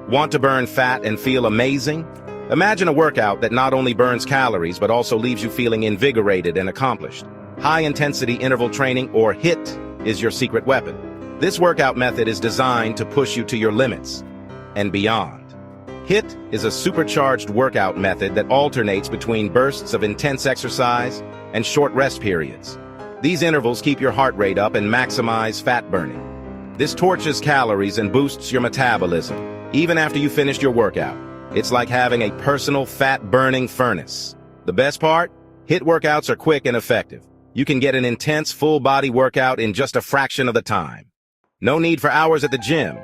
Want to burn fat and feel amazing? Imagine a workout that not only burns calories but also leaves you feeling invigorated and accomplished. High-intensity interval training, or HIIT, is your secret weapon. This workout method is designed to push you to your limits and beyond. HIIT is a supercharged workout method that alternates between bursts of intense exercise and short rest periods. These intervals keep your heart rate up and maximize fat burning. This torches calories and boosts your metabolism, even after you finished your workout. It's like having a personal fat-burning furnace. The best part? HIIT workouts are quick and effective. You can get an intense full-body workout in just a fraction of the time. No need for hours at the gym.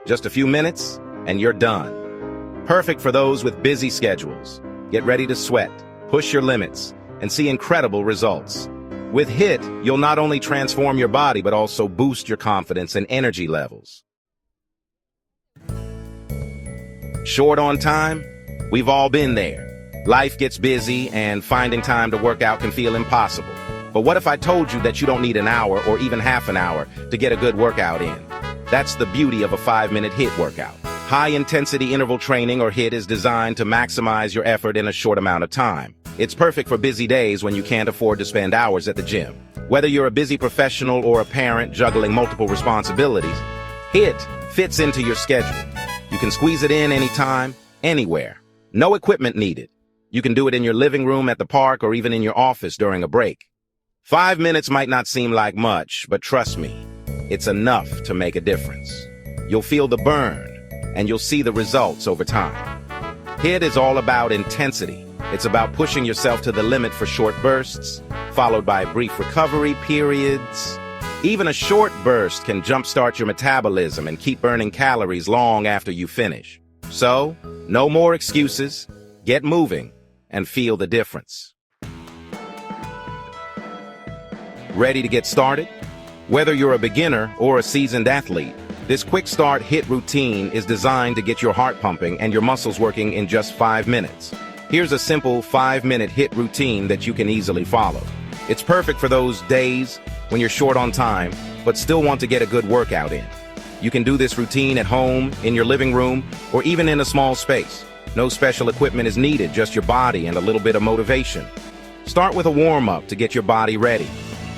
Just a few minutes, and you're done. Perfect for those with busy schedules. Get ready to sweat, push your limits, and see incredible results. With HIIT, you'll not only transform your body, but also boost your confidence and energy levels. Short on time? We've all been there. Life gets busy, and finding time to work out can feel impossible. But what if I told you that you don't need an hour or even half an hour to get a good workout in? That's the beauty of a 5-minute HIIT workout. High-intensity interval training, or HIIT, is designed to maximize your effort in a short amount of time. It's perfect for busy days when you can't afford to spend hours at the gym. Whether you're a busy professional or a parent juggling multiple responsibilities, HIIT fits into your schedule. You can squeeze it in anytime, anywhere. No equipment needed. You can do it in your living room, at the park, or even in your office during a break. 5 minutes might not seem like much, but trust me, it's enough to make a difference. You'll feel the burn, and you'll see the results over time. HIIT is all about intensity. It's about pushing yourself to the limit for short bursts, followed by brief recovery periods. Even a short burst can jumpstart your metabolism and keep burning calories long after you finish. So, no more excuses. Get moving and feel the difference. Ready to get started? Whether you're a beginner or a seasoned athlete, this quick start HIIT routine is designed to get your heart pumping and your muscles working in just 5 minutes. Here's a simple 5-minute HIIT routine that you can easily follow. It's perfect for those days when you're short on time, but still want to get a good workout in. You can do this routine at home, in your living room, or even in a small space. No special equipment is needed, just your body and a little bit of motivation. Start with a warm-up to get your body ready.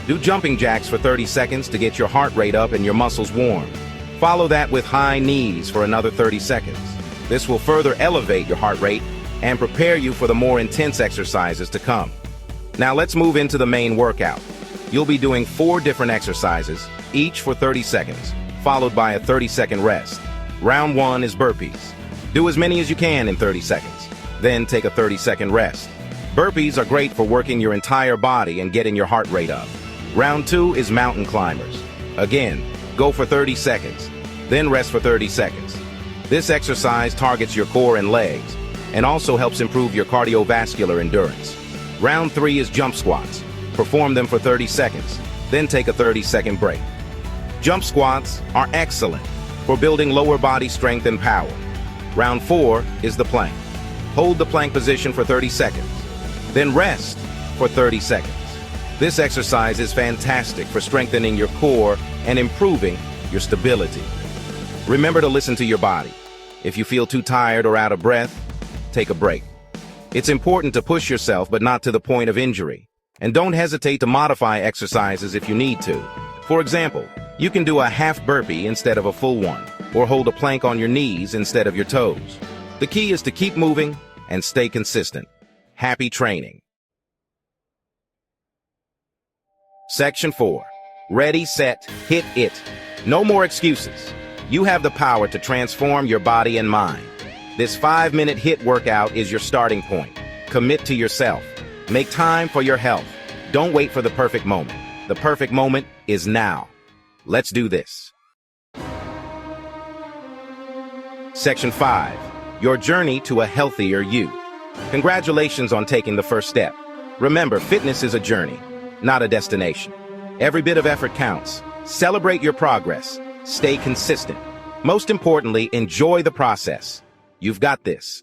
Do jumping jacks for 30 seconds to get your heart rate up and your muscles warm. Follow that with high knees for another 30 seconds. This will further elevate your heart rate and prepare you for the more intense exercises to come. Now let's move into the main workout. You'll be doing 4 different exercises, each for 30 seconds, followed by a 30-second rest. Round 1 is burpees. Do as many as you can in 30 seconds, then take a 30-second rest. Burpees are great for working your entire body and getting your heart rate up. Round 2 is mountain climbers. Again, go for 30 seconds, then rest for 30 seconds. This exercise targets your core and legs, and also helps improve your cardiovascular endurance. Round 3 is jump squats. Perform them for 30 seconds, then take a 30-second break. Jump squats are excellent for building lower body strength and power. Round 4 is the plank. Hold the plank position for 30 seconds, then rest for 30 seconds. This exercise is fantastic for strengthening your core and improving your stability. Remember to listen to your body. If you feel too tired or out of breath, take a break. It's important to push yourself, but not to the point of injury. And don't hesitate to modify exercises if you need to. For example, you can do a half burpee instead of a full one, or hold a plank on your knees instead of your toes. The key is to keep moving and stay consistent. Happy training. Section 4. Ready, set, hit it. No more excuses. You have the power to transform your body and mind. This 5-minute HIIT workout is your starting point. Commit to yourself. Make time for your health. Don't wait for the perfect moment. The perfect moment is now. Let's do this. Section 5. Your journey to a healthier you. Congratulations on taking the first step. Remember, fitness is a journey, not a destination. Every bit of effort counts. Celebrate your progress. Stay consistent. Most importantly, enjoy the process. You've got this.